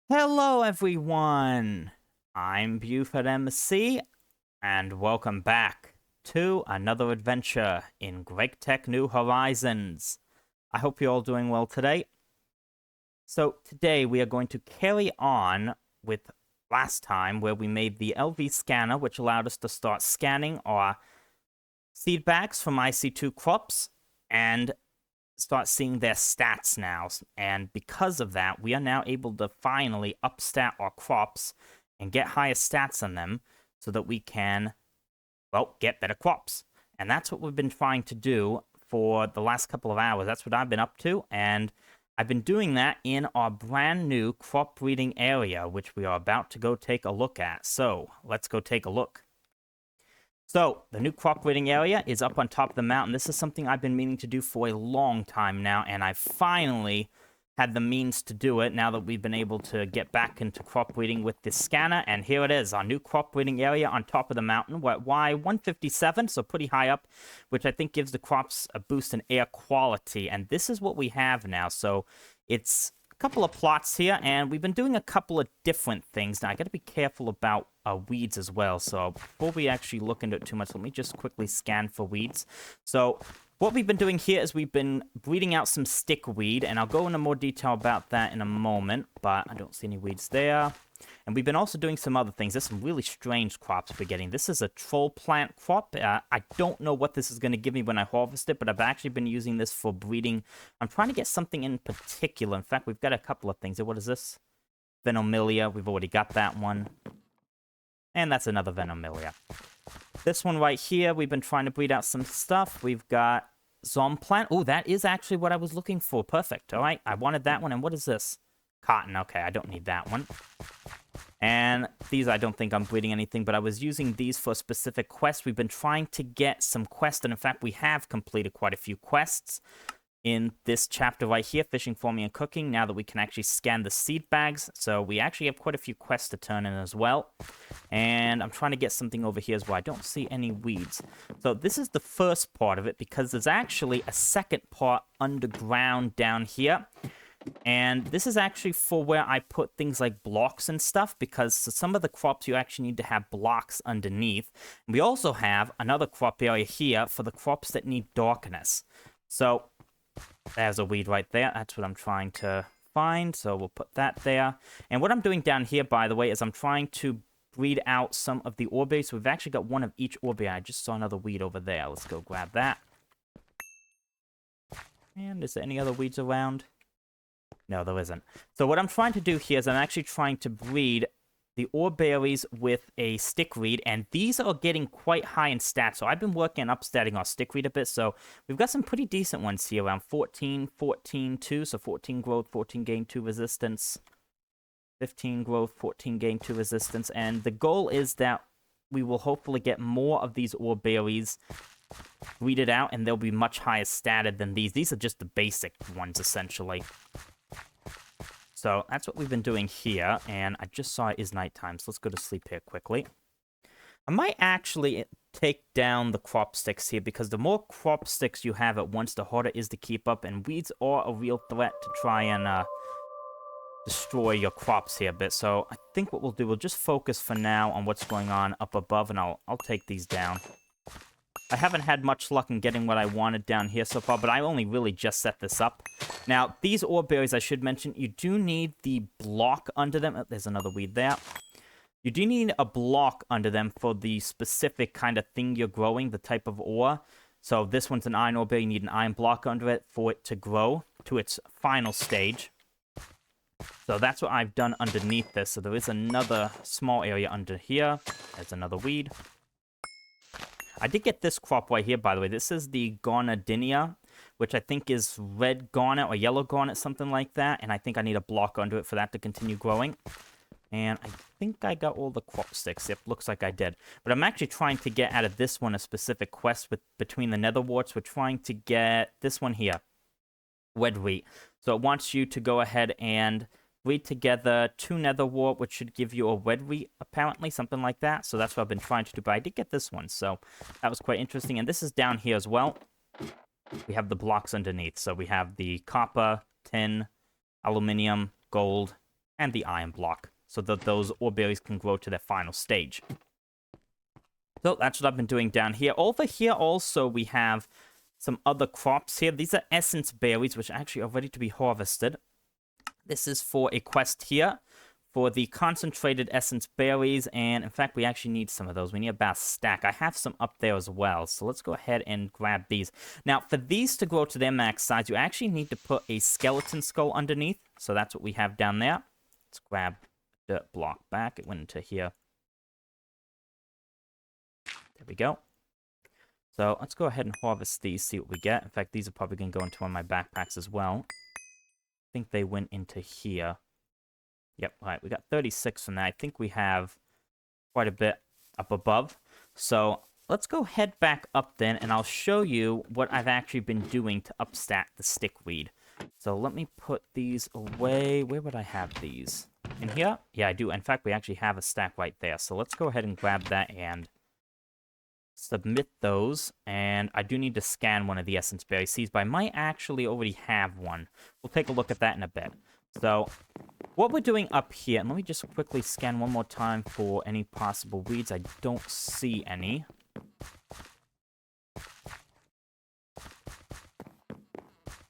Hello, everyone. I'm Buford MC, and welcome back to another adventure in GregTech New Horizons. I hope you're all doing well today. So today we are going to carry on with last time where we made the LV scanner, which allowed us to start scanning our seed bags from IC2 crops and start seeing their stats now. And because of that, we are now able to finally upstat our crops and get higher stats on them so that we can, well, get better crops. And that's what we've been trying to do for the last couple of hours. That's what I've been up to. And I've been doing that in our brand new crop breeding area, which we are about to go take a look at. So let's go take a look. So, the new crop breeding area is up on top of the mountain. This is something I've been meaning to do for a long time now, and I finally had the means to do it now that we've been able to get back into crop breeding with this scanner. And here it is, our new crop breeding area on top of the mountain. We're at Y157, so pretty high up, which I think gives the crops a boost in air quality. And this is what we have now. So, it's couple of plots here, and we've been doing a couple of different things. Now, I got to be careful about weeds as well, so before we actually look into it too much, let me just quickly scan for weeds. So what we've been doing here is we've been breeding out some stickweed, and I'll go into more detail about that in a moment, but I don't see any weeds there. And we've been also doing some other things. There's some really strange crops we're getting. This is a troll plant crop. I don't know what this is going to give me when I harvest it, but I've actually been using this for breeding. I'm trying to get something in particular. In fact, we've got a couple of things. What is this? Venomilia. We've already got that one. And that's another Venomilia. This one right here, we've been trying to breed out some stuff. We've got Zomplant. Oh, that is actually what I was looking for. Perfect. All right, I wanted that one. And what is this? Cotton. Okay, I don't need that one. And these, I don't think I'm breeding anything, but I was using these for a specific quest. We've been trying to get some quests, and in fact, we have completed quite a few quests in this chapter right here, fishing, farming, and cooking, now that we can actually scan the seed bags. So we actually have quite a few quests to turn in as well. And I'm trying to get something over here as well. I don't see any weeds. So this is the first part of it, because there's actually a second part underground down here. And this is actually for where I put things like blocks and stuff, because some of the crops you actually need to have blocks underneath. And we also have another crop area here for the crops that need darkness. So there's a weed right there. That's what I'm trying to find. So we'll put that there. And what I'm doing down here, by the way, is I'm trying to breed out some of the orbe. So we've actually got one of each orbe. I just saw another weed over there. Let's go grab that. And is there any other weeds around? No, there isn't. So what I'm trying to do here is I'm actually trying to breed the ore berries with a stickweed, and these are getting quite high in stats. So I've been working on upstatting our stickweed a bit, so we've got some pretty decent ones here, around 14, 14, 2, so 14 growth, 14 gain 2 resistance, 15 growth, 14 gain 2 resistance, and the goal is that we will hopefully get more of these ore berries breeded out, and they'll be much higher statted than these. These are just the basic ones, essentially. So that's what we've been doing here, and I just saw it is nighttime, so let's go to sleep here quickly. I might actually take down the crop sticks here, because the more crop sticks you have at once, the harder it is to keep up, and weeds are a real threat to try and destroy your crops here a bit. So I think what we'll do, we'll just focus for now on what's going on up above, and I'll take these down. I haven't had much luck in getting what I wanted down here so far, but I only really just set this up. Now, these ore berries, I should mention, you do need the block under them. Oh, there's another weed there. You do need a block under them for the specific kind of thing you're growing, the type of ore. So this one's an iron ore berry. You need an iron block under it for it to grow to its final stage. So that's what I've done underneath this. So there is another small area under here. There's another weed. I did get this crop right here, by the way. This is the Garnadinia, which I think is red garnet or yellow garnet, something like that. And I think I need a block under it for that to continue growing. And I think I got all the crop sticks. Yep, looks like I did. But I'm actually trying to get out of this one a specific quest between the nether warts. We're trying to get this one here, wed wheat. So it wants you to go ahead and breed together 2 netherwort, which should give you a wed wheat, apparently, something like that. So that's what I've been trying to do, but I did get this one, so that was quite interesting. And this is down here as well. We have the blocks underneath. So we have the copper, tin, aluminium, gold, and the iron block, so that those ore berries can grow to their final stage. So that's what I've been doing down here. Over here also we have some other crops here. These are essence berries, which actually are ready to be harvested. This is for a quest here for the concentrated essence berries, and in fact we actually need some of those. We need about a stack. I have some up there as well, so let's go ahead and grab these. Now for these to grow to their max size, you actually need to put a skeleton skull underneath, so that's what we have down there. Let's grab the block back. It went into here. There we go. So let's go ahead and harvest these, see what we get. In fact, these are probably going to go into one of my backpacks as well. I think they went into here. Yep, all right, we got 36 from that. I think we have quite a bit up above. So let's go head back up then, and I'll show you what I've actually been doing to upstack the stickweed. So let me put these away. Where would I have these? In here? Yeah, I do. In fact, we actually have a stack right there. So let's go ahead and grab that and submit those. And I do need to scan one of the essence berry seeds, but I might actually already have one. We'll take a look at that in a bit. So what we're doing up here, and let me just quickly scan one more time for any possible weeds. I don't see any.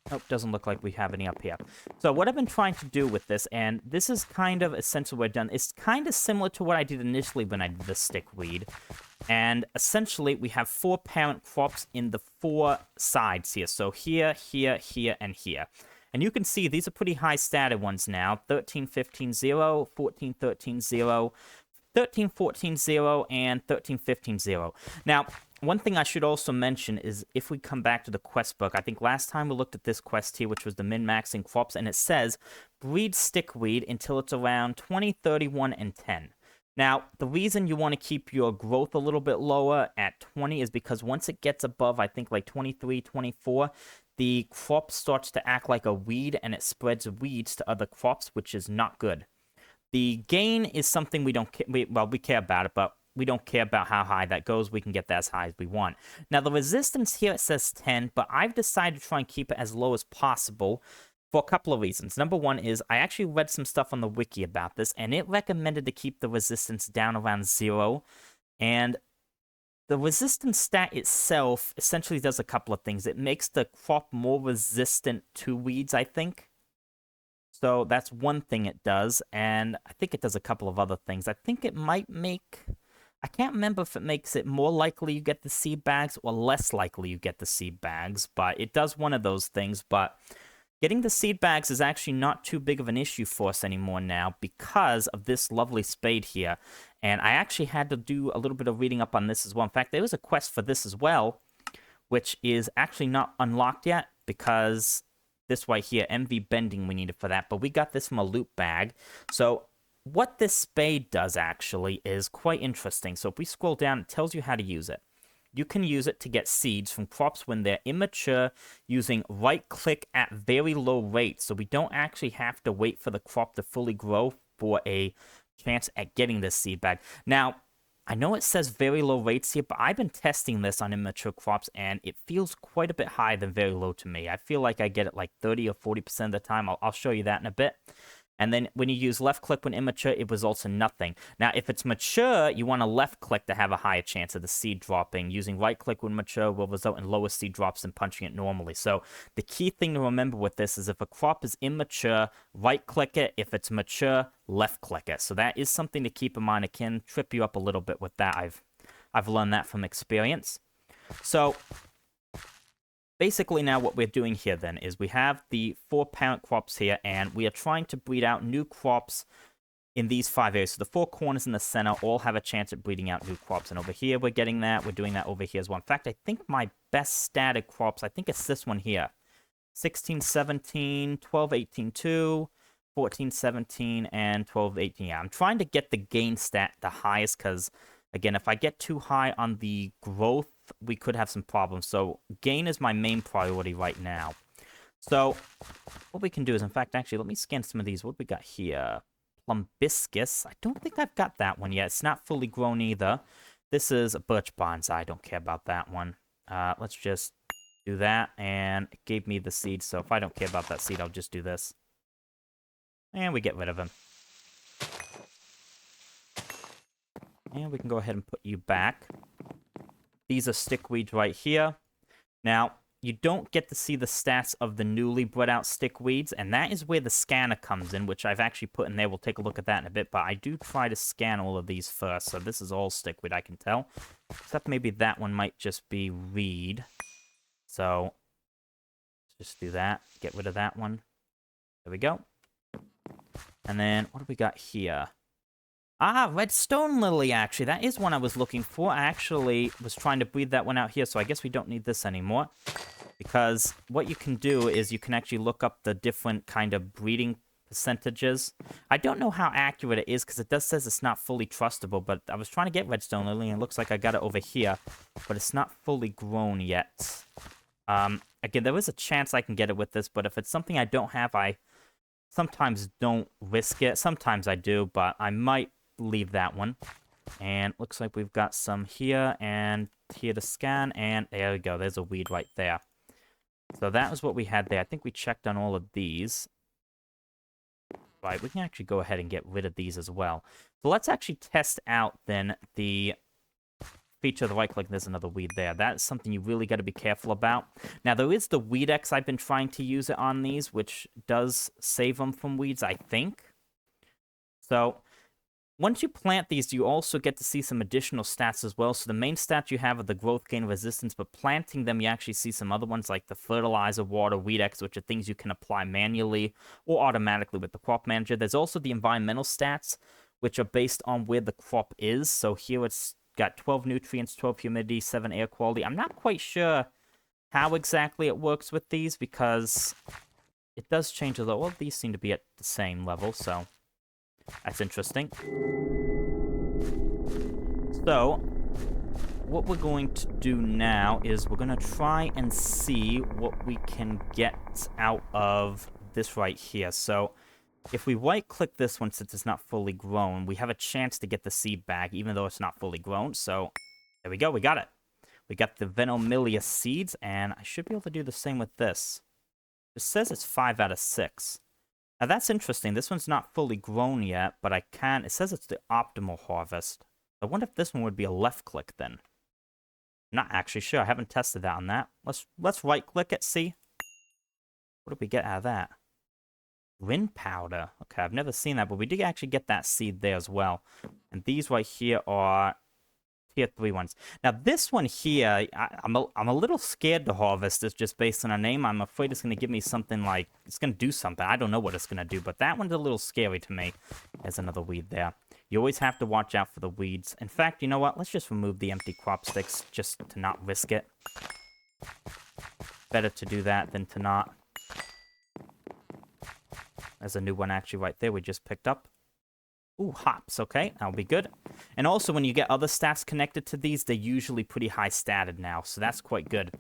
Nope, doesn't look like we have any up here. So what I've been trying to do with this, and this is kind of essentially what I've done, it's kind of similar to what I did initially when I did the stickweed. And essentially, we have 4 parent crops in the 4 sides here. So here, here, here, and here. And you can see these are pretty high stated ones now. 13, 15, 0, 14, 13, 0, 13, 14, 0, and 13, 15, 0. Now, one thing I should also mention is if we come back to the quest book, I think last time we looked at this quest here, which was the min-maxing crops, and it says breed stickweed until it's around 20, 31, and 10. Now, the reason you want to keep your growth a little bit lower at 20 is because once it gets above, I think, like 23, 24, the crop starts to act like a weed, and it spreads weeds to other crops, which is not good. The gain is something we don't we care about it, but we don't care about how high that goes. We can get that as high as we want. Now, the resistance here, it says 10, but I've decided to try and keep it as low as possible for a couple of reasons. Number one is I actually read some stuff on the wiki about this, and it recommended to keep the resistance down around 0. And the resistance stat itself essentially does a couple of things. It makes the crop more resistant to weeds, I think. So that's one thing it does, and I think it does a couple of other things. I think it might make... I can't remember if it makes it more likely you get the seed bags or less likely you get the seed bags, but it does one of those things. But getting the seed bags is actually not too big of an issue for us anymore now because of this lovely spade here. And I actually had to do a little bit of reading up on this as well. In fact, there was a quest for this as well, which is actually not unlocked yet because this right here, MV bending, we needed for that. But we got this from a loot bag. So what this spade does actually is quite interesting. So if we scroll down, it tells you how to use it. You can use it to get seeds from crops when they're immature using right-click at very low rates. So we don't actually have to wait for the crop to fully grow for a chance at getting this seed bag. Now, I know it says very low rates here, but I've been testing this on immature crops, and it feels quite a bit higher than very low to me. I feel like I get it like 30 or 40% of the time. I'll show you that in a bit. And then when you use left click when immature, it results in nothing. Now, if it's mature, you want to left click to have a higher chance of the seed dropping. Using right click when mature will result in lower seed drops than punching it normally. So the key thing to remember with this is if a crop is immature, right click it. If it's mature, left click it. So that is something to keep in mind. It can trip you up a little bit with that. I've learned that from experience. So basically now what we're doing here then is we have the 4 parent crops here, and we are trying to breed out new crops in these 5 areas. So the 4 corners in the center all have a chance at breeding out new crops. And over here we're getting that. We're doing that over here as well. In fact, I think my best static crops, I think it's this one here. 16, 17, 12, 18, 2, 14, 17, and 12, 18. Yeah, I'm trying to get the gain stat the highest because, again, if I get too high on the growth, we could have some problems. So gain is my main priority right now. So what we can do is, in fact, actually, let me scan some of these. What we got here? Plumbiscus. I don't think I've got that one yet. It's not fully grown either. This is a birch bonsai. I don't care about that one. Let's just do that. And it gave me the seed. So if I don't care about that seed, I'll just do this. And we get rid of him. And we can go ahead and put you back. These are stickweeds right here. Now, you don't get to see the stats of the newly bred out stickweeds, and that is where the scanner comes in, which I've actually put in there. We'll take a look at that in a bit, but I do try to scan all of these first, so this is all stickweed, I can tell. Except maybe that one might just be reed. So, let's just do that. Get rid of that one. There we go. And then, what do we got here? Ah, redstone lily, actually. That is one I was looking for. I actually was trying to breed that one out here, so I guess we don't need this anymore. Because what you can do is you can actually look up the different kind of breeding percentages. I don't know how accurate it is, because it does says it's not fully trustable, but I was trying to get redstone lily, and it looks like I got it over here, but it's not fully grown yet. Again, there is a chance I can get it with this, but if it's something I don't have, I sometimes don't risk it. Sometimes I do, but I might leave that one. And looks like we've got some here and here to scan, and there we go. There's a weed right there. So that was what we had there. I think we checked on all of these. Right, we can actually go ahead and get rid of these as well. So let's actually test out then the feature of the right click. There's another weed there. That's something you really got to be careful about. Now, there is the Weed X. I've been trying to use it on these, which does save them from weeds, I think. So once you plant these, you also get to see some additional stats as well. So the main stats you have are the growth, gain, resistance, but planting them, you actually see some other ones like the fertilizer, water, weed X, which are things you can apply manually or automatically with the crop manager. There's also the environmental stats, which are based on where the crop is. So here it's got 12 nutrients, 12 humidity, 7 air quality. I'm not quite sure how exactly it works with these, because it does change a little. All of these seem to be at the same level, so that's interesting. So, what we're going to do now is we're going to try and see what we can get out of this right here. So, if we right-click this one, since it's not fully grown, we have a chance to get the seed bag, even though it's not fully grown. So, there we go. We got it. We got the Venomilia seeds, and I should be able to do the same with this. It says it's 5 out of 6. Now, that's interesting. This one's not fully grown yet, but I can. It says it's the optimal harvest. I wonder if this one would be a left click then. I'm not actually sure. I haven't tested that on that. Let's right click it, see? What did we get out of that? Rin powder. Okay, I've never seen that, but we did actually get that seed there as well. And these right here are tier 3 ones. Now, this one here, I'm a little scared to harvest this just based on a name. I'm afraid it's going to give me something like, it's going to do something. I don't know what it's going to do, but that one's a little scary to me. There's another weed there. You always have to watch out for the weeds. In fact, you know what? Let's just remove the empty crop sticks just to not risk it. Better to do that than to not. There's a new one actually right there we just picked up. Ooh, hops. Okay, that'll be good. And also, when you get other stats connected to these, they're usually pretty high statted now, so that's quite good.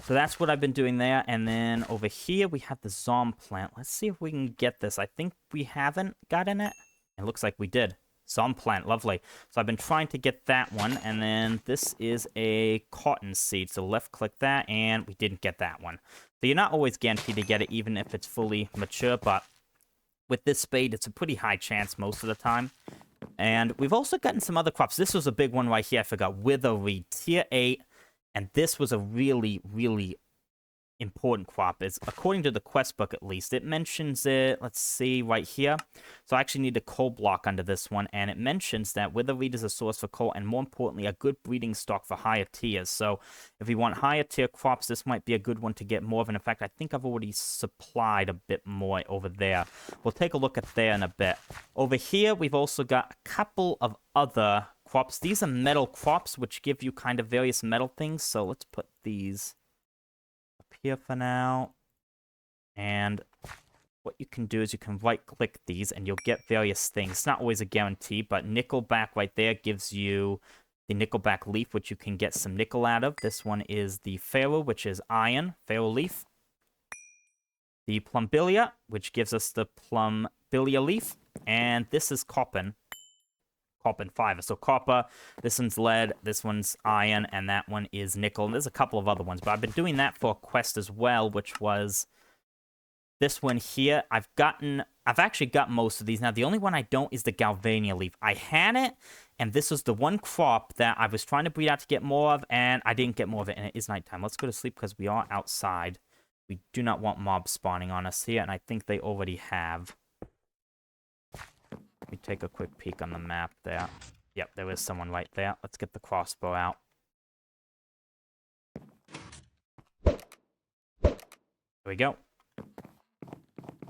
So that's what I've been doing there. And then over here, we have the Zom plant. Let's see if we can get this. I think we haven't gotten it. It looks like we did. Zom plant, lovely. So I've been trying to get that one. And then this is a cotton seed. So left click that, and we didn't get that one. So you're not always guaranteed to get it, even if it's fully mature. But with this spade, it's a pretty high chance most of the time. And we've also gotten some other crops. This was a big one right here. I forgot. Witherweed, tier 8. And this was a really, really important crop. Is according to the quest book, at least. It mentions it, let's see, right here. So I actually need a coal block under this one. And it mentions that Witherweed is a source for coal, and more importantly, a good breeding stock for higher tiers. So if you want higher tier crops, this might be a good one to get more of. And in fact, I think I've already supplied a bit more over there. We'll take a look at there in a bit. Over here, we've also got a couple of other crops. These are metal crops, which give you kind of various metal things. So let's put these here for now. And what you can do is you can right click these and you'll get various things. It's not always a guarantee, but nickelback right there gives you the nickelback leaf, which you can get some nickel out of. This one is the ferro, which is iron, ferro leaf. The plumbilia, which gives us the plumbilia leaf. And this is copper fiber. So copper, this one's lead, this one's iron, and that one is nickel. And there's a couple of other ones, but I've been doing that for a quest as well, which was this one here, I've actually got most of these. Now, the only one I don't is the Galvania leaf. I had it, and this was the one crop that I was trying to breed out to get more of, and I didn't get more of it, and it is nighttime. Let's go to sleep because we are outside. We do not want mobs spawning on us here, and I think they already have. Let me take a quick peek on the map there. Yep, there is someone right there. Let's get the crossbow out. There we go.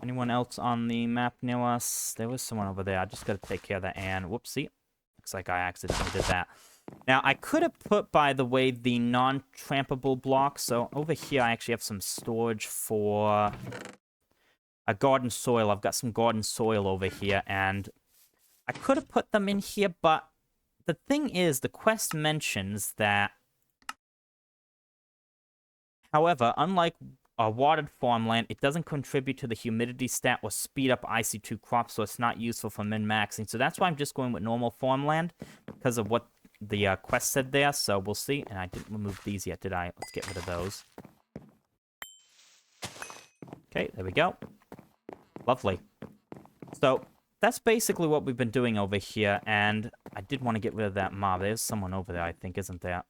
Anyone else on the map near us? There was someone over there. I just got to take care of that, and whoopsie. Looks like I accidentally did that. Now, I could have put, by the way, the non-trampable blocks. So over here, I actually have some storage for a garden soil. I've got some garden soil over here, and I could have put them in here, but the thing is, the quest mentions that, however, unlike a watered farmland, it doesn't contribute to the humidity stat or speed up IC2 crops, so it's not useful for min-maxing. So that's why I'm just going with normal farmland, because of what the quest said there, so we'll see. And I didn't remove these yet, did I? Let's get rid of those. Okay, there we go. Lovely. So that's basically what we've been doing over here, and I did want to get rid of that mob. There's someone over there, I think, isn't there?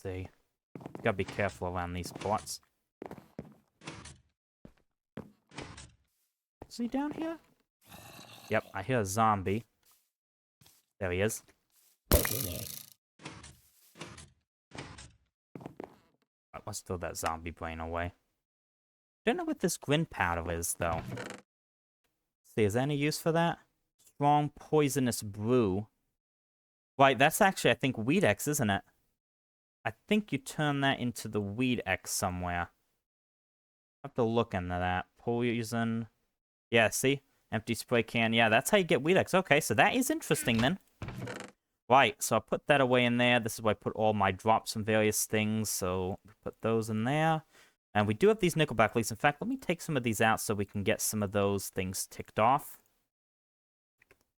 See. Gotta be careful around these spots. Is he down here? Yep, I hear a zombie. There he is. Let's throw that zombie brain away. Don't know what this grin powder is, though. Let's see, is there any use for that? Strong poisonous brew. Right, that's actually, I think, Weed X, isn't it? I think you turn that into the Weed X somewhere. I have to look into that. Poison. Yeah, see? Empty spray can. Yeah, that's how you get Weed X. Okay, so that is interesting then. Right, so I put that away in there. This is where I put all my drops and various things. So we put those in there. And we do have these nickelback leaves. In fact, let me take some of these out so we can get some of those things ticked off.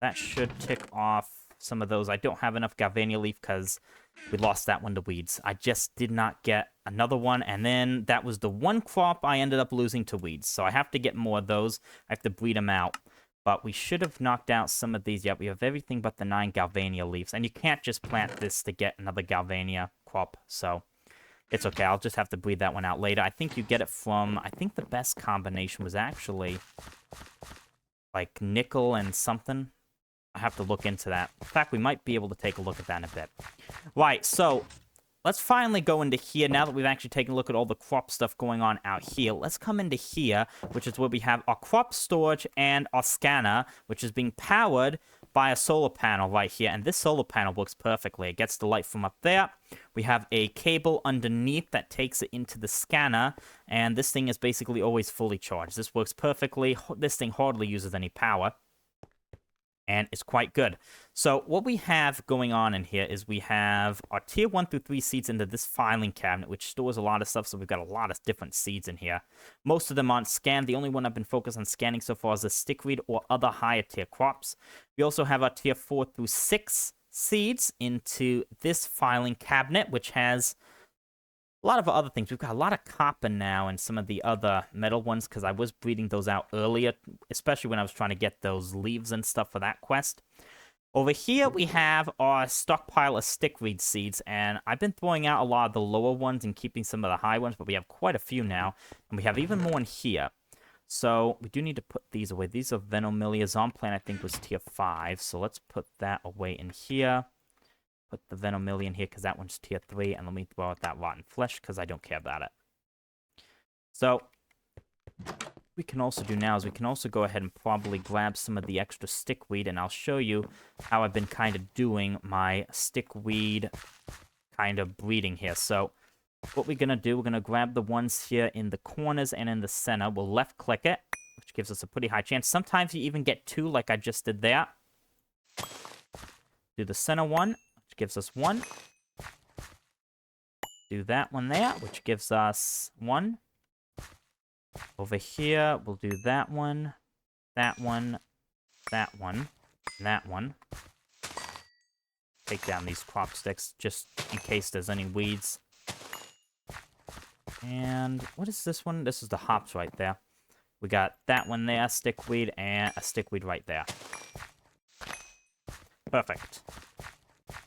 That should tick off some of those. I don't have enough Galvania leaf because we lost that one to weeds. I just did not get another one, and then that was the one crop I ended up losing to weeds. So I have to get more of those. I have to breed them out. But we should have knocked out some of these. Yep, we have everything but the 9 Galvania leaves. And you can't just plant this to get another Galvania crop. So it's okay. I'll just have to breed that one out later. I think you get it from... I think the best combination was actually like nickel and something. I have to look into that. In fact, we might be able to take a look at that in a bit. Right, so let's finally go into here. Now that we've actually taken a look at all the crop stuff going on out here, let's come into here, which is where we have our crop storage and our scanner, which is being powered by a solar panel right here. And this solar panel works perfectly. It gets the light from up there. We have a cable underneath that takes it into the scanner, and this thing is basically always fully charged. This works perfectly. This thing hardly uses any power, and it's quite good. So what we have going on in here is we have our tier 1 through 3 seeds into this filing cabinet, which stores a lot of stuff, so we've got a lot of different seeds in here. Most of them aren't scanned. The only one I've been focused on scanning so far is the stickweed or other higher tier crops. We also have our tier 4 through 6 seeds into this filing cabinet, which has a lot of other things. We've got a lot of copper now and some of the other metal ones because I was breeding those out earlier, especially when I was trying to get those leaves and stuff for that quest. Over here, we have our stockpile of stickweed seeds, and I've been throwing out a lot of the lower ones and keeping some of the high ones, but we have quite a few now, and we have even more in here. So we do need to put these away. These are Venomilia. Zomplant, I think, was tier 5, so let's put that away in here. Put the Venomilia in here because that one's tier 3, and let me throw out that rotten flesh because I don't care about it. So what we can also do now is we can also go ahead and probably grab some of the extra stickweed, and I'll show you how I've been kind of doing my stickweed kind of breeding here. So what we're going to do, we're going to grab the ones here in the corners and in the center. We'll left click it, which gives us a pretty high chance. Sometimes you even get 2 like I just did there. Do the center one, which gives us 1. Do that one there, which gives us 1. Over here, we'll do that one, that one, that one, and that one. Take down these crop sticks just in case there's any weeds. And what is this one? This is the hops right there. We got that one there, stickweed, and a stickweed right there. Perfect.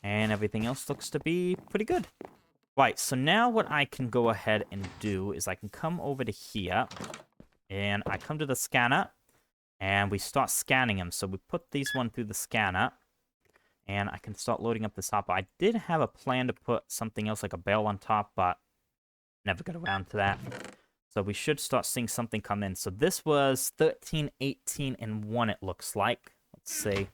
And everything else looks to be pretty good. Right, so now what I can go ahead and do is I can come over to here, and I come to the scanner, and we start scanning them. So we put these one through the scanner, and I can start loading up this hopper. I did have a plan to put something else like a bale on top, but never got around to that. So we should start seeing something come in. So this was 13, 18, and 1, it looks like. Let's see.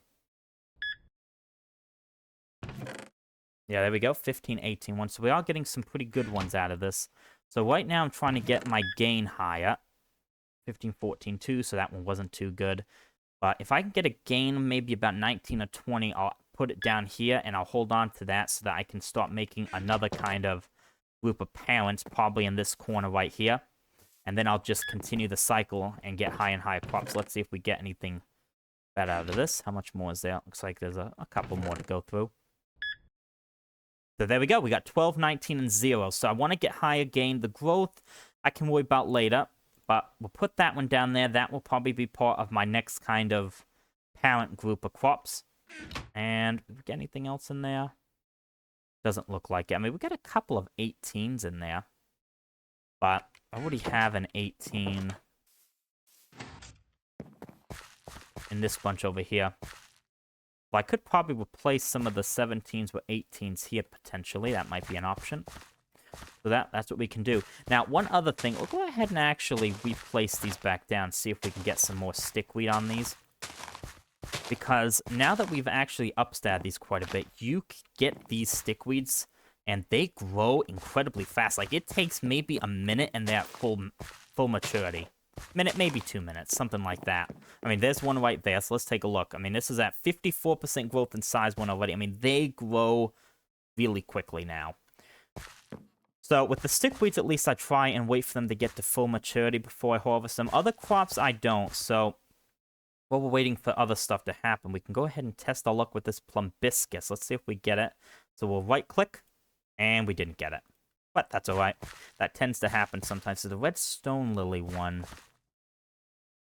Yeah, there we go. 15, 18, 1. So we are getting some pretty good ones out of this. So right now I'm trying to get my gain higher. 15, 14, 2. So that one wasn't too good. But if I can get a gain maybe about 19 or 20, I'll put it down here and I'll hold on to that so that I can start making another kind of group of parents, probably in this corner right here. And then I'll just continue the cycle and get higher and higher crops. Let's see if we get anything better out of this. How much more is there? Looks like there's a couple more to go through. So there we go. We got 12, 19, and 0. So I want to get higher gain. The growth I can worry about later. But we'll put that one down there. That will probably be part of my next kind of parent group of crops. And did we get anything else in there? Doesn't look like it. I mean, we got a couple of 18s in there. But I already have an 18 in this bunch over here. Well, I could probably replace some of the 17s with 18s here, potentially. That might be an option. So that's what we can do. Now, one other thing. We'll go ahead and actually replace these back down. See if we can get some more stickweed on these. Because now that we've actually upstared these quite a bit, you get these stickweeds, and they grow incredibly fast. Like, it takes maybe a minute and they're at full maturity. Minute, maybe 2 minutes, something like that. I mean, there's one right there, so let's take a look. I mean, this is at 54% growth in size one already. I mean, they grow really quickly now. So with the stickweeds, at least I try and wait for them to get to full maturity before I harvest them. Other crops, I don't. So while we're waiting for other stuff to happen, we can go ahead and test our luck with this plumbiscus. Let's see if we get it. So we'll right-click, and we didn't get it. But that's all right. That tends to happen sometimes. So the red stone lily one.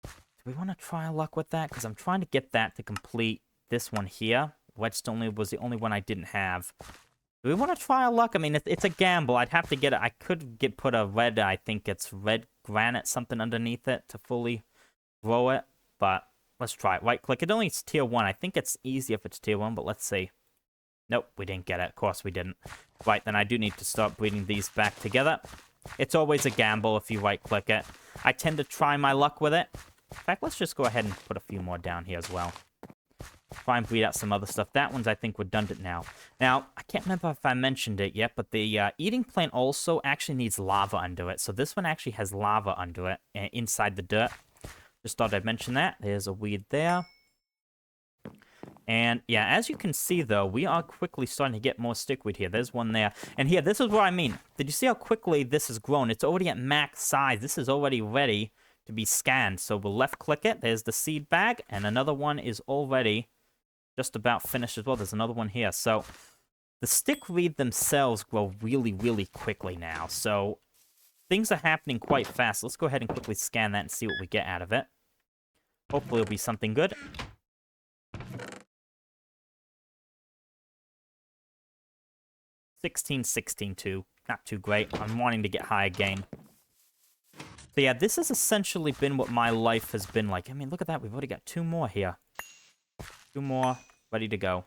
Do we want to try our luck with that? Because I'm trying to get that to complete this one here. Red stone lily was the only one I didn't have. Do we want to try our luck? I mean, it's a gamble. I'd have to get it. I could put a red, I think it's red granite, something underneath it to fully grow it. But let's try it. Right-click. It only is tier 1. I think it's easy if it's tier 1, but let's see. Nope, we didn't get it. Of course we didn't. Right, then I do need to start breeding these back together. It's always a gamble if you right-click it. I tend to try my luck with it. In fact, let's just go ahead and put a few more down here as well. Try and breed out some other stuff. That one's, I think, redundant now. Now, I can't remember if I mentioned it yet, but the eating plant also actually needs lava under it. So this one actually has lava under it, inside the dirt. Just thought I'd mention that. There's a weed there. And, yeah, as you can see, though, we are quickly starting to get more stickweed here. There's one there. And here, this is what I mean. Did you see how quickly this has grown? It's already at max size. This is already ready to be scanned. So we'll left-click it. There's the seed bag. And another one is already just about finished as well. There's another one here. So the stickweed themselves grow really, really quickly now. So things are happening quite fast. Let's go ahead and quickly scan that and see what we get out of it. Hopefully it'll be something good. $16, 16, 2. Not too great. I'm wanting to get higher gain. So yeah, this has essentially been what my life has been like. I mean, look at that. We've already got 2 more here. 2 more, ready to go.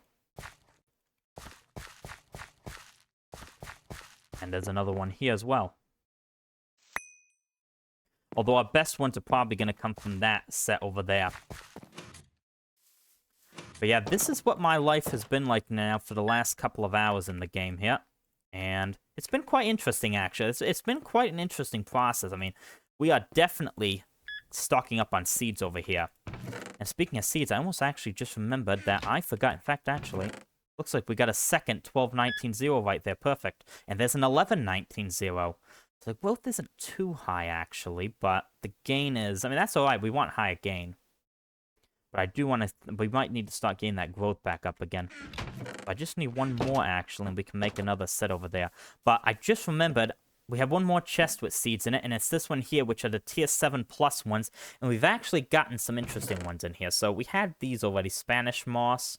And there's another one here as well. Although our best ones are probably going to come from that set over there. But yeah, this is what my life has been like now for the last couple of hours in the game here. And it's been quite interesting, actually. It's been quite an interesting process. I mean, we are definitely stocking up on seeds over here. And speaking of seeds, I almost actually just remembered that I forgot. In fact, actually, looks like we got a second 12-19-0 right there. Perfect. And there's an 11-19-0. So the growth isn't too high, actually, but the gain is... I mean, that's all right. We want higher gain. But I do want to... We might need to start getting that growth back up again. I just need one more, actually, and we can make another set over there. But I just remembered we have one more chest with seeds in it, and it's this one here, which are the tier 7 plus ones, and we've actually gotten some interesting ones in here. So we had these already, Spanish moss,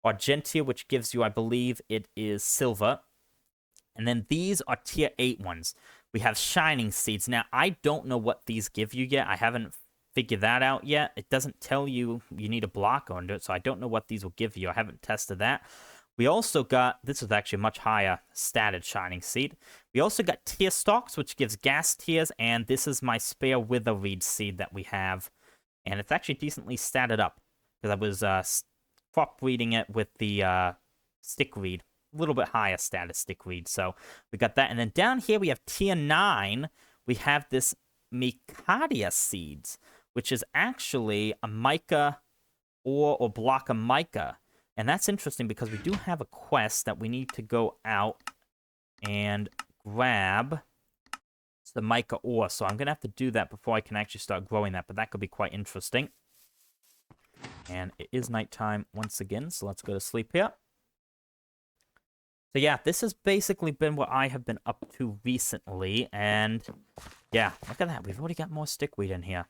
Argentia, which gives you, I believe it is silver, and then these are tier 8 ones. We have shining seeds. Now, I don't know what these give you yet. I haven't figured that out yet. It doesn't tell you you need a block under it, so I don't know what these will give you. I haven't tested that. We also got, this is actually a much higher statted shining seed. We also got tier stalks, which gives gas tiers, and this is my spare wither reed seed that we have. And it's actually decently statted up, because I was crop breeding it with the stickweed. A little bit higher status stickweed, so we got that. And then down here we have tier 9. We have this Micadia seeds, which is actually a mica ore or block of mica. And that's interesting because we do have a quest that we need to go out and grab the mica ore. So I'm going to have to do that before I can actually start growing that, but that could be quite interesting. And it is nighttime once again, so let's go to sleep here. So yeah, this has basically been what I have been up to recently, and yeah, look at that. We've already got more stickweed in here.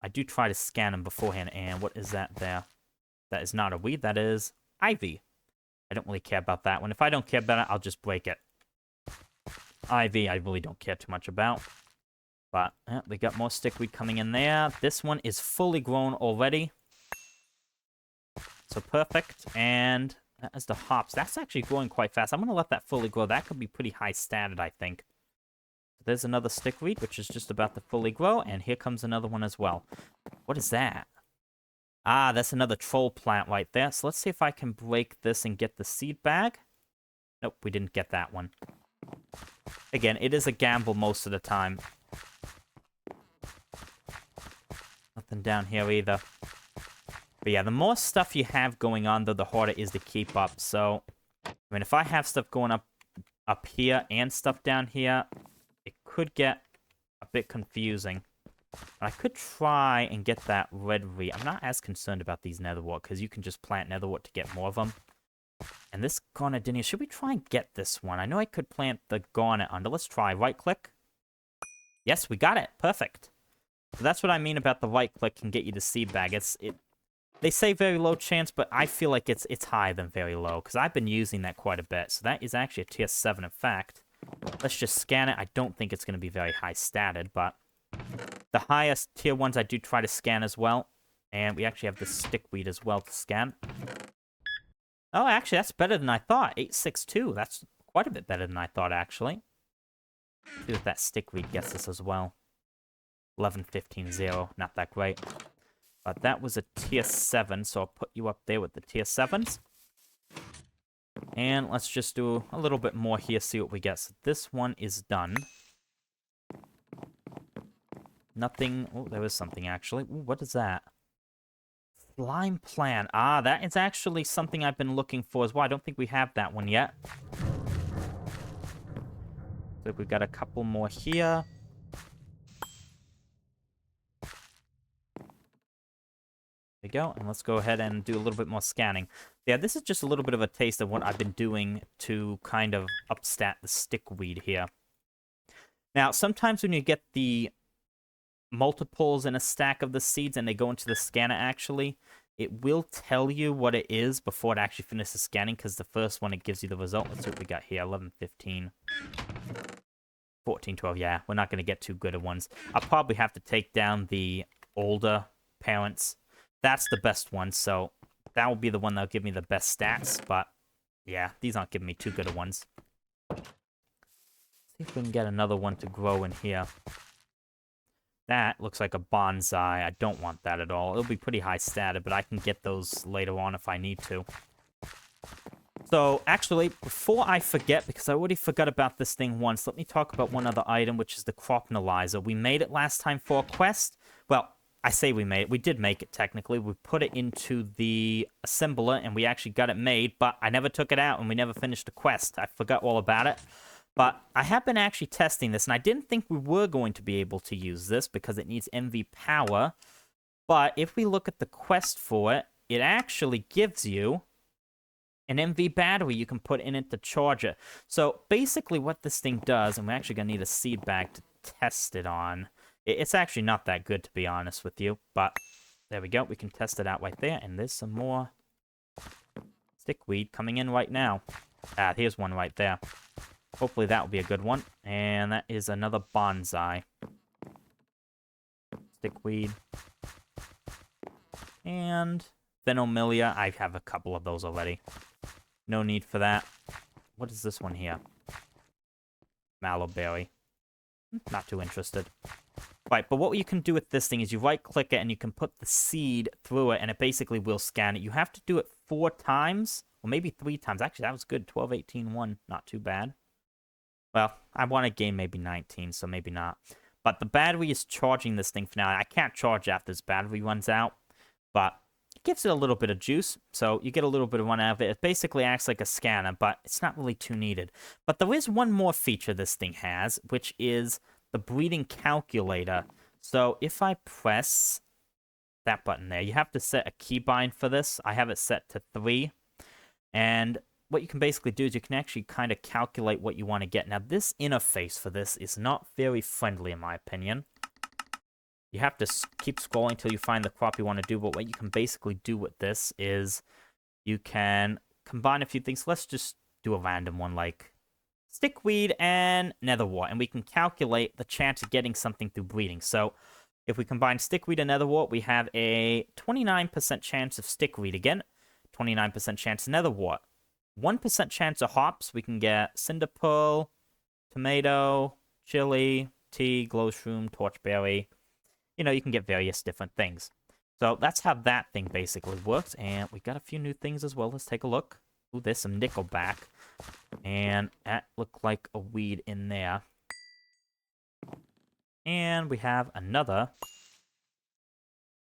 I do try to scan them beforehand, and what is that there? That is not a weed, that is ivy. I don't really care about that one. If I don't care about it, I'll just break it. Ivy, I really don't care too much about. But we got more stickweed coming in there. This one is fully grown already. So perfect, and that is the hops. That's actually growing quite fast. I'm going to let that fully grow. That could be pretty high statted, I think. There's another stickweed, which is just about to fully grow. And here comes another one as well. What is that? Ah, that's another troll plant right there. So let's see if I can break this and get the seed bag. Nope, we didn't get that one. Again, it is a gamble most of the time. Nothing down here either. But yeah, the more stuff you have going on, though, the harder it is to keep up. So, I mean, if I have stuff going up here and stuff down here, it could get a bit confusing. And I could try and get that red reed. I'm not as concerned about these netherwort, because you can just plant netherwort to get more of them. And this garnet, should we try and get this one? I know I could plant the garnet under. Let's try. Right-click. Yes, we got it. Perfect. So that's what I mean about the right-click can get you the seed bag. They say very low chance, but I feel like it's higher than very low, because I've been using that quite a bit. So that is actually a tier 7, in fact. Let's just scan it. I don't think it's going to be very high statted, but the highest tier ones I do try to scan as well. And we actually have the stickweed as well to scan. Oh, actually, that's better than I thought. 862. That's quite a bit better than I thought, actually. Let's see if that stickweed gets us as well. 11-15-0. Not that great. But that was a tier 7, so I'll put you up there with the tier 7s. And let's just do a little bit more here, see what we get. So this one is done. Nothing. Oh, there was something, actually. Ooh, what is that? Slime plant. Ah, that is actually something I've been looking for as well. I don't think we have that one yet. So we've got a couple more here. There we go, and let's go ahead and do a little bit more scanning. Yeah, this is just a little bit of a taste of what I've been doing to kind of upstat the stickweed here. Now, sometimes when you get the multiples in a stack of the seeds and they go into the scanner, actually, it will tell you what it is before it actually finishes scanning, because the first one, it gives you the result. Let's see what we got here. 11, 15, 14, 12. Yeah, we're not going to get too good at ones. I'll probably have to take down the older parents. That's the best one, so that will be the one that'll give me the best stats, but yeah, these aren't giving me too good of ones. Let's see if we can get another one to grow in here. That looks like a bonsai. I don't want that at all. It'll be pretty high statted, but I can get those later on if I need to. So, actually, before I forget, because I already forgot about this thing once, let me talk about one other item, which is the crop analyzer. We made it last time for a quest. Well, I say we made it. We did make it, technically. We put it into the assembler, and we actually got it made, but I never took it out, and we never finished the quest. I forgot all about it. But I have been actually testing this, and I didn't think we were going to be able to use this because it needs MV power. But if we look at the quest for it, it actually gives you an MV battery you can put in it to charge it. So basically what this thing does, and we're actually going to need a seed bag to test it on. It's actually not that good, to be honest with you, but there we go. We can test it out right there, and there's some more stickweed coming in right now. Ah, here's one right there. Hopefully that will be a good one. And that is another bonsai. Stickweed. And Phenomilia. I have a couple of those already. No need for that. What is this one here? Mallowberry. Not too interested. Right, but what you can do with this thing is you right-click it and you can put the seed through it and it basically will scan it. You have to do it 4 times, or maybe 3 times. Actually, that was good. 12, 18, 1. Not too bad. Well, I want to gain maybe 19, so maybe not. But the battery is charging this thing for now. I can't charge after this battery runs out, but it gives it a little bit of juice, so you get a little bit of run out of it. It basically acts like a scanner, but it's not really too needed. But there is one more feature this thing has, which is the breeding calculator. So if I press that button there, you have to set a keybind for this. I have it set to 3. And what you can basically do is you can actually kind of calculate what you want to get. Now, this interface for this is not very friendly, in my opinion. You have to keep scrolling till you find the crop you want to do, but what you can basically do with this is you can combine a few things. Let's just do a random one like stickweed and netherwort, and we can calculate the chance of getting something through breeding. So if we combine stickweed and netherwort, we have a 29% chance of stickweed again, 29% chance of netherwort, 1% chance of hops. We can get cinder pearl, tomato, chili, tea, glowshroom, torchberry. You know, you can get various different things. So that's how that thing basically works, and we got a few new things as well. Let's take a look. Ooh, there's some nickelback. And that looked like a weed in there. And we have another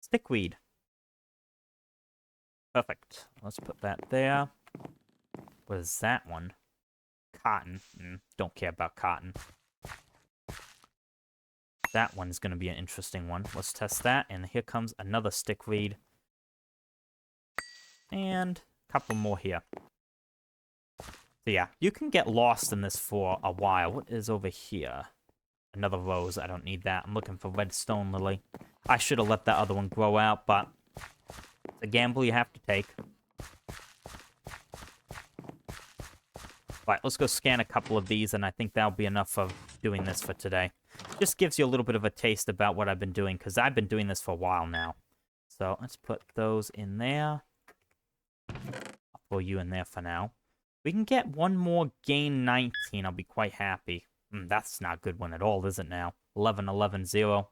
stickweed. Perfect. Let's put that there. What is that one? Cotton. Don't care about cotton. That one's going to be an interesting one. Let's test that. And here comes another stickweed. And a couple more here. So yeah, you can get lost in this for a while. What is over here? Another rose. I don't need that. I'm looking for redstone lily. I should have let that other one grow out, but it's a gamble you have to take. Right, let's go scan a couple of these, and I think that'll be enough of doing this for today. Just gives you a little bit of a taste about what I've been doing, because I've been doing this for a while now. So let's put those in there. I'll throw you in there for now. We can get one more gain 19. I'll be quite happy. That's not a good one at all, is it now? 11, 11, 0.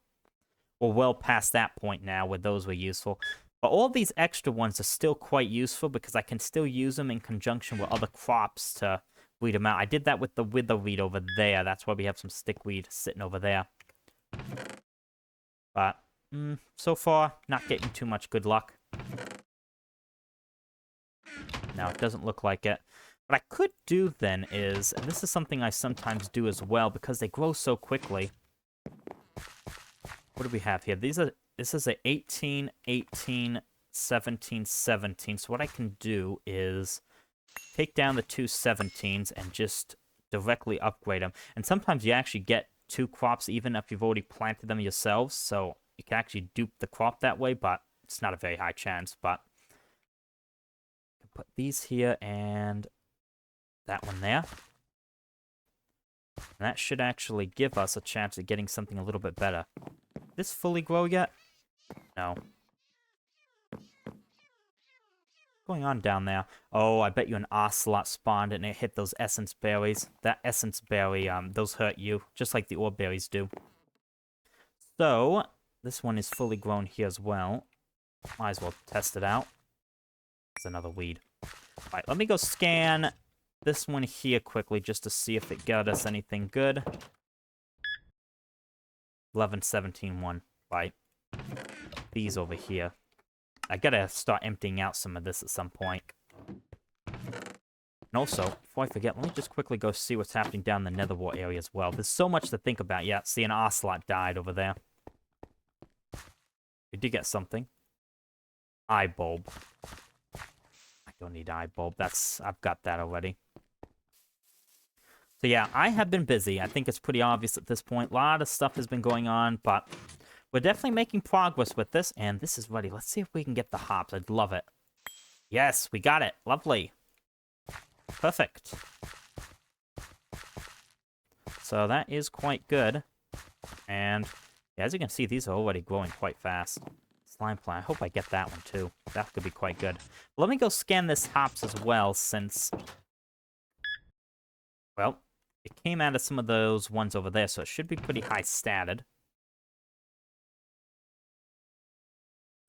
We're well past that point now where those were useful. But all these extra ones are still quite useful because I can still use them in conjunction with other crops to weed them out. I did that with the witherweed over there. That's why we have some stickweed sitting over there. But so far, not getting too much good luck. No, it doesn't look like it. What I could do then is, and this is something I sometimes do as well because they grow so quickly. What do we have here? This is a 18, 18, 17, 17. So what I can do is take down the 2 17s and just directly upgrade them. And sometimes you actually get 2 crops even if you've already planted them yourselves. So you can actually dupe the crop that way, but it's not a very high chance. But put these here and that one there. And that should actually give us a chance of getting something a little bit better. Did this fully grow yet? No. What's going on down there? Oh, I bet you an ocelot spawned and it hit those essence berries. That essence berry, those hurt you, just like the ore berries do. So, this one is fully grown here as well. Might as well test it out. It's another weed. Alright, let me go scan this one here quickly just to see if it got us anything good. 11, 17, 1. Right. These over here. I gotta start emptying out some of this at some point. And also, before I forget, let me just quickly go see what's happening down the netherwart area as well. There's so much to think about. Yeah, see, an ocelot died over there. We did get something. Eye bulb. I Don't need eye bulb. I've got that already. So yeah, I have been busy. I think it's pretty obvious at this point. A lot of stuff has been going on, but we're definitely making progress with this, and this is ready. Let's see if we can get the hops. I'd love it. Yes, we got it. Lovely. Perfect. So that is quite good. And yeah, as you can see, these are already growing quite fast. Slime plant. I hope I get that one too. That could be quite good. Let me go scan this hops as well, since, well, it came out of some of those ones over there, so it should be pretty high statted.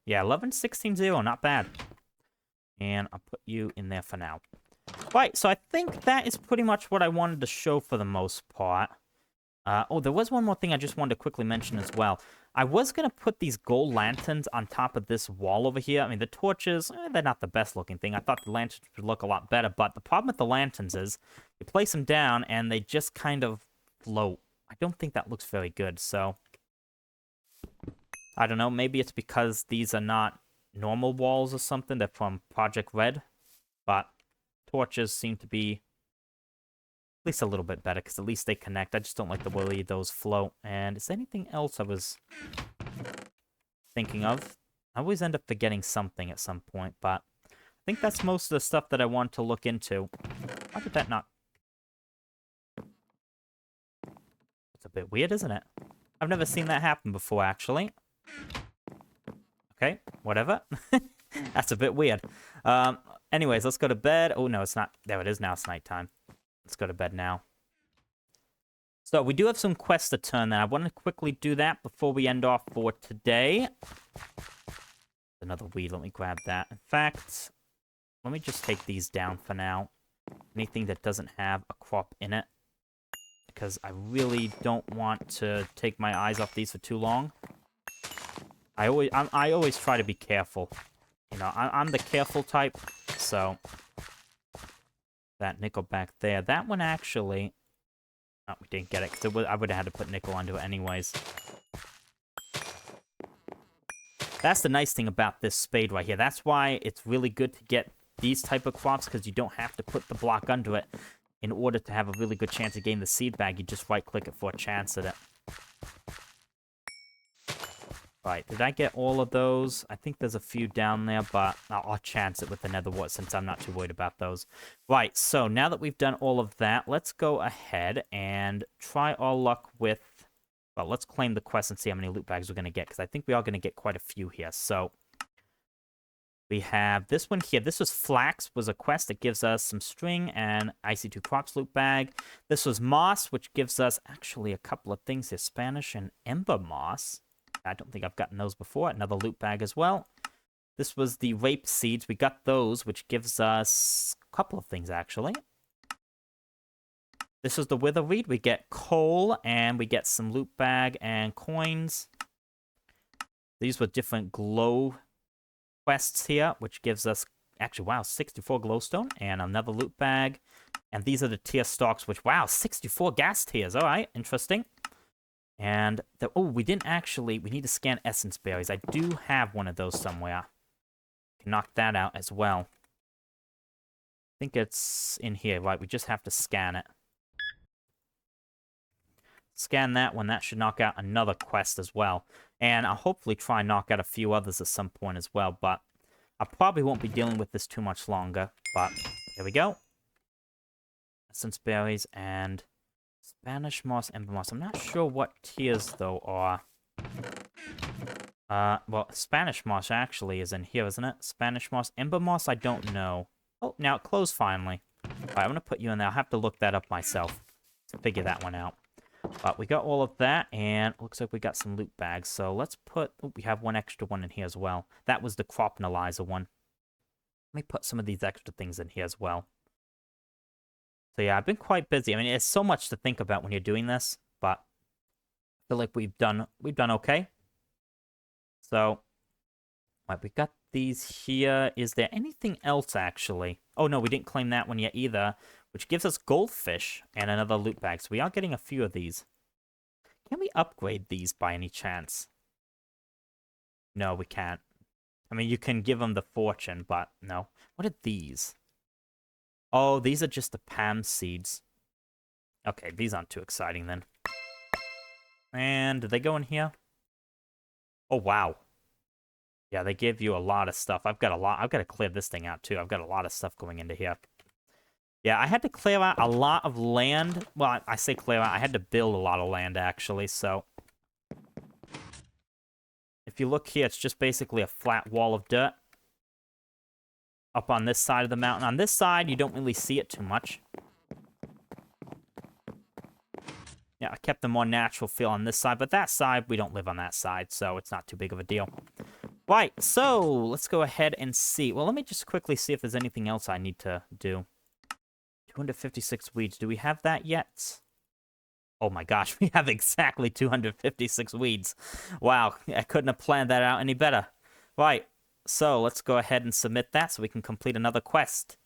Yeah, 11.16.0, not bad. And I'll put you in there for now. Right, so I think that is pretty much what I wanted to show for the most part. Oh, there was one more thing I just wanted to quickly mention as well. I was going to put these gold lanterns on top of this wall over here. I mean, the torches, they're not the best looking thing. I thought the lanterns would look a lot better, but the problem with the lanterns is you place them down and they just kind of float. I don't think that looks very good, so I don't know. Maybe it's because these are not normal walls or something. They're from Project Red, but torches seem to be at least a little bit better, because at least they connect. I just don't like the way those float. And is there anything else I was thinking of? I always end up forgetting something at some point, but I think that's most of the stuff that I want to look into. Why did that not... It's a bit weird, isn't it? I've never seen that happen before, actually. Okay, whatever. That's a bit weird. Anyways, let's go to bed. Oh, no, it's not. There it is now. It's nighttime. Let's go to bed now. So we do have some quests to turn then. I want to quickly do that before we end off for today. Another weed. Let me grab that. In fact, let me just take these down for now. Anything that doesn't have a crop in it, because I really don't want to take my eyes off these for too long. I always try to be careful. You know, I'm the careful type, so... That nickel back there. That one actually... Oh, we didn't get it, because I would have had to put nickel onto it anyways. That's the nice thing about this spade right here. That's why it's really good to get these type of crops, because you don't have to put the block under it in order to have a really good chance of getting the seed bag. You just right-click it for a chance at it. Right, did I get all of those? I think there's a few down there, but I'll chance it with the nether wart since I'm not too worried about those. Right, so now that we've done all of that, let's go ahead and try our luck with... Well, let's claim the quest and see how many loot bags we're going to get, because I think we are going to get quite a few here. So, we have this one here. This was Flax, was a quest that gives us some string and IC2 crops loot bag. This was Moss, which gives us actually a couple of things here. Spanish and Ember Moss. I don't think I've gotten those before. Another loot bag as well. This was the rape seeds. We got those, which gives us a couple of things, actually. This is the wither weed. We get coal, and we get some loot bag and coins. These were different glow quests here, which gives us, actually, wow, 64 glowstone and another loot bag. And these are the tier stocks, which, wow, 64 gas tiers. All right, interesting. And, we didn't actually... We need to scan essence berries. I do have one of those somewhere. Can knock that out as well. I think it's in here, right? We just have to scan it. Scan that one. That should knock out another quest as well. And I'll hopefully try and knock out a few others at some point as well. But I probably won't be dealing with this too much longer. But here we go. Essence berries and... Spanish moss, ember moss. I'm not sure what tiers, though, are. Well, Spanish moss actually is in here, isn't it? Spanish moss. Ember moss, I don't know. Oh, now it closed finally. Alright, I'm gonna put you in there. I'll have to look that up myself to figure that one out. But we got all of that, and it looks like we got some loot bags. So let's put... Oh, we have one extra one in here as well. That was the crop analyzer one. Let me put some of these extra things in here as well. So yeah, I've been quite busy. I mean, it's so much to think about when you're doing this, but I feel like we've done okay. So, right, we got these here. Is there anything else, actually? Oh, no, we didn't claim that one yet either, which gives us goldfish and another loot bag. So we are getting a few of these. Can we upgrade these by any chance? No, we can't. I mean, you can give them the fortune, but no. What are these? Oh, these are just the Pam seeds. Okay, these aren't too exciting then. And did they go in here? Oh, wow. Yeah, they give you a lot of stuff. I've got to clear this thing out, too. I've got a lot of stuff going into here. Yeah, I had to clear out a lot of land. Well, I say clear out. I had to build a lot of land, actually, so... If you look here, it's just basically a flat wall of dirt. Up on this side of the mountain. On this side, you don't really see it too much. Yeah, I kept the more natural feel on this side, but that side, we don't live on that side, so it's not too big of a deal. Right, so let's go ahead and see. Well, let me just quickly see if there's anything else I need to do. 256 weeds. Do we have that yet? Oh my gosh, we have exactly 256 weeds. Wow, I couldn't have planned that out any better. Right, so let's go ahead and submit that so we can complete another quest,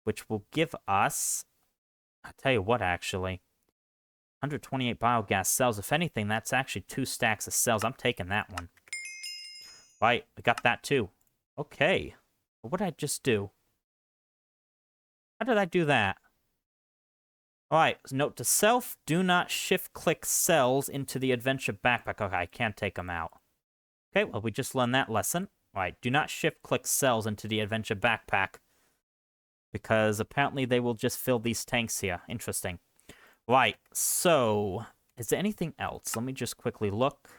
which will give us... I'll tell you what, actually. 128 biogas cells. If anything, that's actually 2 stacks of cells. I'm taking that one. Right, I got that too. Okay. What did I just do? How did I do that? Alright, note to self, do not shift-click cells into the adventure backpack. Okay, I can't take them out. Okay, well, we just learned that lesson. Alright, do not shift-click cells into the adventure backpack. Because apparently they will just fill these tanks here. Interesting. Right, so, is there anything else? Let me just quickly look.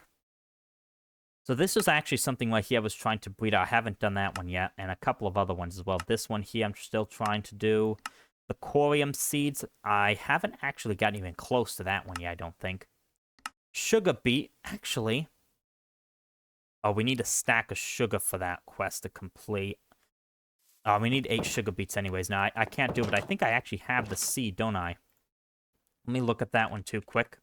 So this is actually something right here I was trying to breed out. I haven't done that one yet, and a couple of other ones as well. This one here I'm still trying to do. The corium seeds, I haven't actually gotten even close to that one yet, I don't think. Sugar beet, actually. Oh, we need a stack of sugar for that quest to complete. Oh, we need 8 sugar beets anyways. Now, I can't do it, but I think I actually have the seed, don't I? Let me look at that one too quick.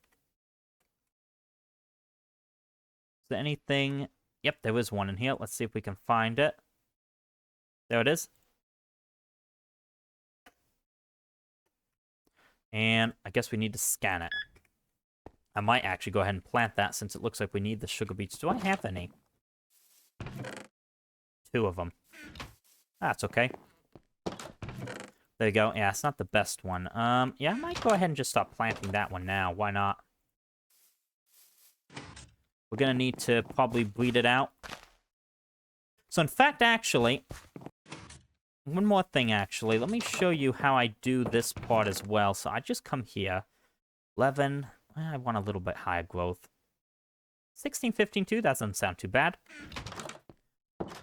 Is there anything... Yep, there is one in here. Let's see if we can find it. There it is. And I guess we need to scan it. I might actually go ahead and plant that since it looks like we need the sugar beets. Do I have any? 2 of them. That's okay. There you go. Yeah, it's not the best one. Yeah, I might go ahead and just stop planting that one now. Why not? We're gonna need to probably breed it out. So in fact, actually, one more thing, actually. Let me show you how I do this part as well. So I just come here. 11. I want a little bit higher growth. 16, 15, 2. That doesn't sound too bad.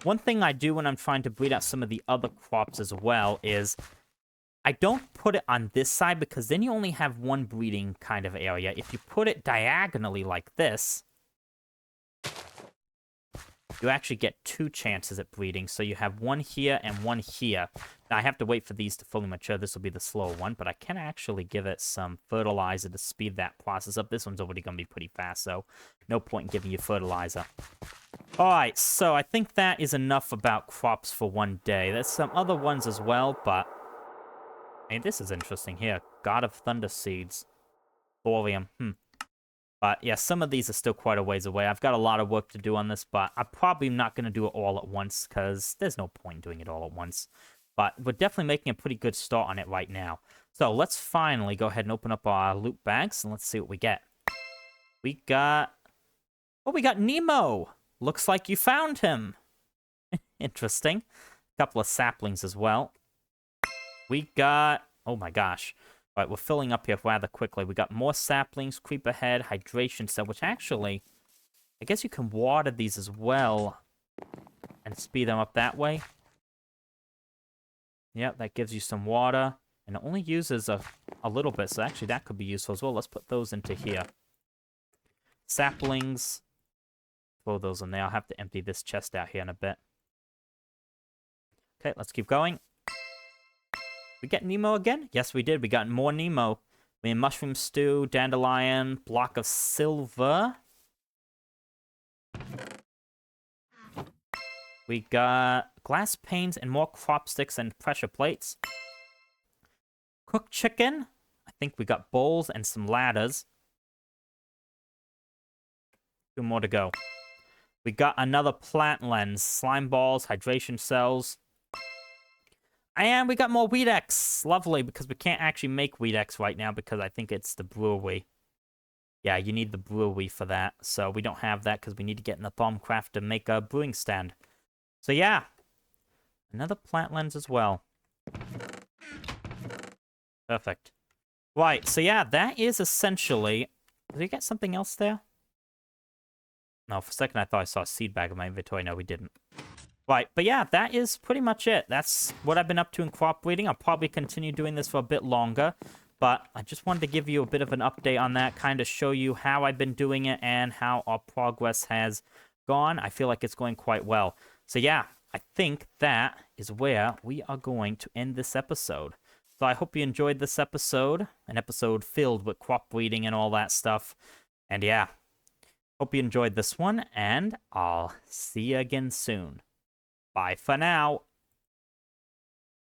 One thing I do when I'm trying to breed out some of the other crops as well is I don't put it on this side because then you only have one breeding kind of area. If you put it diagonally like this, you actually get 2 chances at breeding. So you have one here and one here. Now I have to wait for these to fully mature. This will be the slower one, but I can actually give it some fertilizer to speed that process up. This one's already going to be pretty fast, so no point in giving you fertilizer. Alright, so I think that is enough about crops for one day. There's some other ones as well, but... Hey, this is interesting here. God of Thunder Seeds. Thorium. But yeah, some of these are still quite a ways away. I've got a lot of work to do on this, but I'm probably not going to do it all at once, because there's no point in doing it all at once. But we're definitely making a pretty good start on it right now. So let's finally go ahead and open up our loot bags, and let's see what we get. We got... Oh, we got Nemo! Looks like you found him! Interesting. A couple of saplings as well. We got... Oh my gosh. All right, we're filling up here rather quickly. We got more saplings, creeper head, hydration cell, which actually... I guess you can water these as well and speed them up that way. Yep, that gives you some water. And it only uses a little bit, so actually that could be useful as well. Let's put those into here. Saplings. Throw those in there. I'll have to empty this chest out here in a bit. Okay, let's keep going. We get Nemo again? Yes, we did. We got more Nemo. We had mushroom stew, dandelion, block of silver. We got glass panes and more crop sticks and pressure plates. Cooked chicken. I think we got bowls and some ladders. 2 more to go. We got another plant lens, slime balls, hydration cells. And we got more Weed X. Lovely, because we can't actually make Weed X right now because I think it's the brewery. Yeah, you need the brewery for that. So we don't have that because we need to get in the Thaumcraft to make a brewing stand. So yeah, another plant lens as well. Perfect. Right, so yeah, that is essentially... Did we get something else there? No, for a second I thought I saw a seed bag in my inventory. No, we didn't. Right, but yeah, that is pretty much it. That's what I've been up to in crop breeding. I'll probably continue doing this for a bit longer, but I just wanted to give you a bit of an update on that, kind of show you how I've been doing it and how our progress has gone. I feel like it's going quite well. So yeah, I think that is where we are going to end this episode. So I hope you enjoyed this episode, an episode filled with crop breeding and all that stuff. And yeah, hope you enjoyed this one, and I'll see you again soon. Bye for now.